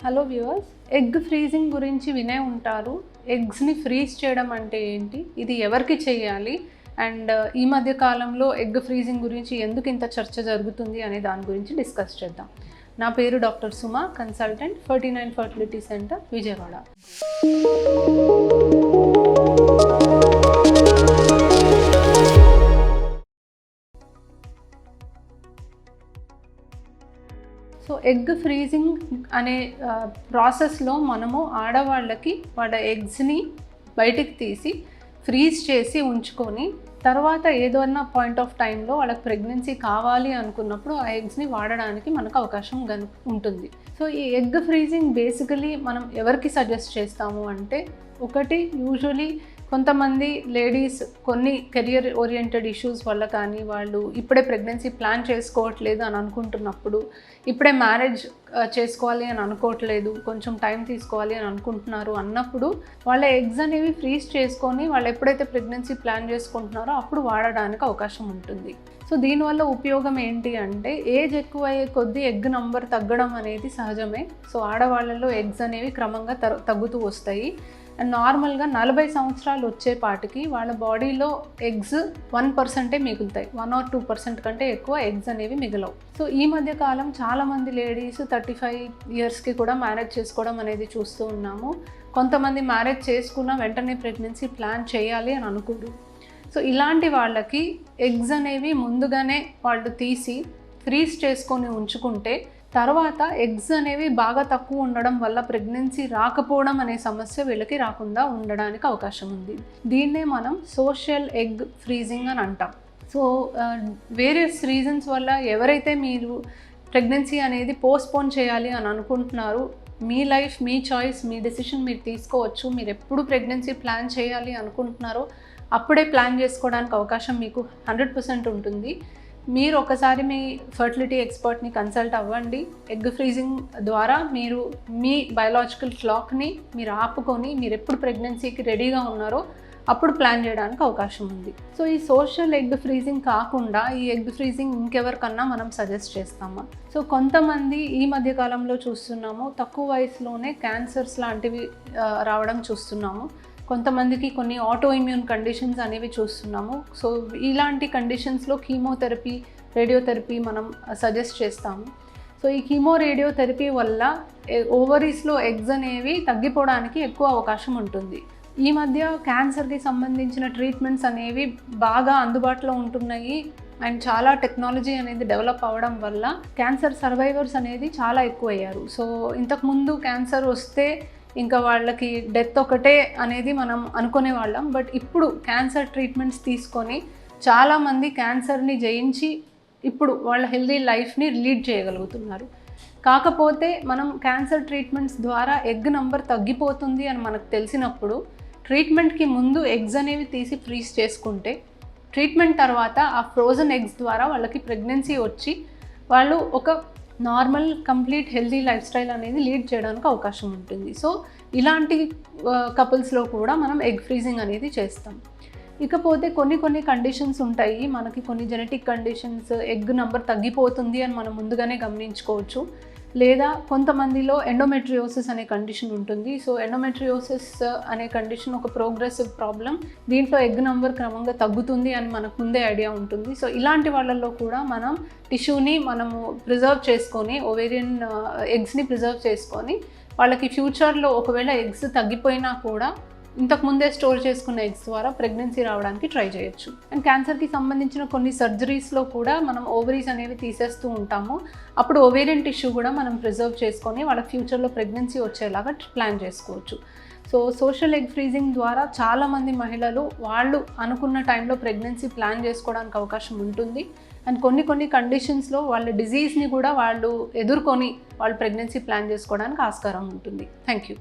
Hello viewers, egg freezing గురించి వినే ఉంటారు. ఎగ్స్ని ఫ్రీజ్ చేయడం అంటే ఏంటి, ఇది ఎవరికి చేయాలి, అండ్ ఈ మధ్య కాలంలో ఎగ్ ఫ్రీజింగ్ గురించి ఎందుకు ఇంత చర్చ జరుగుతుంది అనే దాని గురించి డిస్కస్ చేద్దాం. నా పేరు doctor Suma, consultant, 49 fertility centre, Vijayawada. So egg freezing అనే ప్రాసెస్లో మనము ఆడవాళ్ళకి వాళ్ళ ఎగ్స్ని బయటికి తీసి ఫ్రీజ్ చేసి ఉంచుకొని తర్వాత ఏదైనా పాయింట్ ఆఫ్ టైంలో వాళ్ళకి ప్రెగ్నెన్సీ కావాలి అనుకున్నప్పుడు ఆ ఎగ్స్ని వాడడానికి మనకు అవకాశం ఉంటుంది. సో ఈ ఎగ్ ఫ్రీజింగ్ బేసికలీ మనం ఎవరికి సజెస్ట్ చేస్తాము అంటే, ఒకటి యూజువలీ కొంతమంది లేడీస్ కొన్ని కెరియర్ ఓరియంటెడ్ ఇష్యూస్ వల్ల కానీ, వాళ్ళు ఇప్పుడే ప్రెగ్నెన్సీ ప్లాన్ చేసుకోవట్లేదు అని అనుకుంటున్నప్పుడు, ఇప్పుడే మ్యారేజ్ చేసుకోవాలి అని అనుకోవట్లేదు, కొంచెం టైం తీసుకోవాలి అని అనుకుంటున్నారు అన్నప్పుడు వాళ్ళ ఎగ్స్ అనేవి ఫ్రీజ్ చేసుకొని వాళ్ళు ఎప్పుడైతే ప్రెగ్నెన్సీ ప్లాన్ చేసుకుంటున్నారో అప్పుడు వాడడానికి అవకాశం ఉంటుంది. సో దీనివల్ల ఉపయోగం ఏంటి అంటే, ఏజ్ ఎక్కువ అయ్యే కొద్దీ ఎగ్ నంబర్ తగ్గడం అనేది సహజమే. సో ఆడవాళ్ళలో ఎగ్స్ అనేవి క్రమంగా తగ్గుతూ వస్తాయి. అండ్ నార్మల్గా 40 సంవత్సరాలు వచ్చేపాటికి వాళ్ళ బాడీలో ఎగ్స్ 1% మిగులుతాయి. 1 or 2% కంటే ఎక్కువ ఎగ్స్ అనేవి మిగలవు. సో ఈ మధ్య కాలం చాలామంది లేడీస్ 35 ఇయర్స్కి కూడా మ్యారేజ్ చేసుకోవడం అనేది చూస్తూ ఉన్నాము. కొంతమంది మ్యారేజ్ చేసుకున్న వెంటనే ప్రెగ్నెన్సీ ప్లాన్ చేయాలి అని అనుకోరు. సో ఇలాంటి వాళ్ళకి ఎగ్స్ అనేవి ముందుగానే వాళ్ళు తీసి ఫ్రీజ్ చేసుకొని ఉంచుకుంటే, తర్వాత ఎగ్స్ అనేవి బాగా తక్కువ ఉండడం వల్ల ప్రెగ్నెన్సీ రాకపోవడం అనే సమస్య వీళ్ళకి రాకుండా ఉండడానికి అవకాశం ఉంది. దీన్నే మనం సోషల్ ఎగ్ ఫ్రీజింగ్ అని అంటాం. సో వేరియస్ రీజన్స్ వల్ల ఎవరైతే మీరు ప్రెగ్నెన్సీ అనేది పోస్ట్పోన్ చేయాలి అని అనుకుంటున్నారు, మీ లైఫ్, మీ చాయిస్, మీ డెసిషన్ మీరు తీసుకోవచ్చు. మీరు ఎప్పుడు ప్రెగ్నెన్సీ ప్లాన్ చేయాలి అనుకుంటున్నారో అప్పుడే ప్లాన్ చేసుకోవడానికి అవకాశం మీకు 100% ఉంటుంది. మీరు ఒకసారి మీ ఫర్టిలిటీ ఎక్స్పర్ట్ని కన్సల్ట్ అవ్వండి. ఎగ్ ఫ్రీజింగ్ ద్వారా మీరు మీ బయాలజికల్ క్లాక్ని మీరు ఆపుకొని మీరు ఎప్పుడు ప్రెగ్నెన్సీకి రెడీగా ఉన్నారో అప్పుడు ప్లాన్ చేయడానికి అవకాశం ఉంది. సో ఈ సోషల్ ఎగ్ ఫ్రీజింగ్ కాకుండా ఈ ఎగ్ ఫ్రీజింగ్ ఇంకెవరికన్నా మనం సజెస్ట్ చేస్తామా? సో కొంతమంది ఈ మధ్యకాలంలో చూస్తున్నాము, తక్కువ వయసులోనే క్యాన్సర్స్ లాంటివి రావడం చూస్తున్నాము. కొంతమందికి కొన్ని ఆటో ఇమ్యూన్ కండిషన్స్ అనేవి చూస్తున్నాము. సో ఇలాంటి కండిషన్స్లో కీమోథెరపీ, రేడియోథెరపీ మనం సజెస్ట్ చేస్తాము. సో ఈ కీమో రేడియోథెరపీ వల్ల ఓవరీస్లో ఎగ్స్ అనేవి తగ్గిపోవడానికి ఎక్కువ అవకాశం ఉంటుంది. ఈ మధ్య క్యాన్సర్కి సంబంధించిన ట్రీట్మెంట్స్ అనేవి బాగా అందుబాటులో ఉంటున్నాయి. అండ్ చాలా టెక్నాలజీ అనేది డెవలప్ అవ్వడం వల్ల క్యాన్సర్ సర్వైవర్స్ అనేది చాలా ఎక్కువ అయ్యారు. సో ఇంతకుముందు క్యాన్సర్ వస్తే ఇంకా వాళ్ళకి డెత్ ఒకటే అనేది మనం అనుకునే వాళ్ళం. బట్ ఇప్పుడు క్యాన్సర్ ట్రీట్మెంట్స్ తీసుకొని చాలామంది క్యాన్సర్ని జయించి ఇప్పుడు వాళ్ళ హెల్దీ లైఫ్ని లీడ్ చేయగలుగుతున్నారు. కాకపోతే మనం క్యాన్సర్ ట్రీట్మెంట్స్ ద్వారా ఎగ్ నంబర్ తగ్గిపోతుంది అని మనకు తెలిసినప్పుడు ట్రీట్మెంట్కి ముందు ఎగ్స్ అనేవి తీసి ఫ్రీజ్ చేసుకుంటే, ట్రీట్మెంట్ తర్వాత ఆ ఫ్రోజన్ ఎగ్స్ ద్వారా వాళ్ళకి ప్రెగ్నెన్సీ వచ్చి వాళ్ళు ఒక normal complete healthy life style అనేది లీడ్ చేయడానికి అవకాశం ఉంటుంది. సో ఇలాంటి కపుల్స్లో కూడా మనం ఎగ్ ఫ్రీజింగ్ అనేది చేస్తాం. ఇకపోతే కొన్ని కండిషన్స్ ఉంటాయి, మనకి కొన్ని జెనెటిక్ కండిషన్స్, ఎగ్ నంబర్ తగ్గిపోతుంది అని మనం ముందుగానే గమనించుకోవచ్చు. లేదా కొంతమందిలో ఎండోమెట్రియోసిస్ అనే కండిషన్ ఉంటుంది. సో ఎండోమెట్రియోసిస్ అనే కండిషన్ ఒక ప్రోగ్రెసివ్ ప్రాబ్లం. దీంట్లో ఎగ్ నంబర్ క్రమంగా తగ్గుతుంది అని మనకు ముందే ఐడియా ఉంటుంది. సో ఇలాంటి వాళ్ళల్లో కూడా మనం టిష్యూని మనము ప్రిజర్వ్ చేసుకొని, ఓవేరియన్ ఎగ్స్ని ప్రిజర్వ్ చేసుకొని వాళ్ళకి ఫ్యూచర్లో ఒకవేళ ఎగ్స్ తగ్గిపోయినా కూడా ఇంతకుముందే స్టోర్ చేసుకున్న ఎగ్స్ ద్వారా ప్రెగ్నెన్సీ రావడానికి ట్రై చేయొచ్చు. అండ్ క్యాన్సర్కి సంబంధించిన కొన్ని సర్జరీస్లో కూడా మనం ఓవరీస్ అనేవి తీసేస్తూ ఉంటాము. అప్పుడు ఓవేరియన్ టిష్యూ కూడా మనం ప్రిజర్వ్ చేసుకొని వాళ్ళ ఫ్యూచర్లో ప్రెగ్నెన్సీ వచ్చేలాగా ప్లాన్ చేసుకోవచ్చు. సో సోషల్ ఎగ్ ఫ్రీజింగ్ ద్వారా చాలామంది మహిళలు వాళ్ళు అనుకున్న టైంలో ప్రెగ్నెన్సీ ప్లాన్ చేసుకోవడానికి అవకాశం ఉంటుంది. అండ్ కొన్ని కండిషన్స్లో వాళ్ళ డిజీజ్ని కూడా వాళ్ళు ఎదుర్కొని వాళ్ళు ప్రెగ్నెన్సీ ప్లాన్ చేసుకోవడానికి ఆస్కారం ఉంటుంది. Thank you.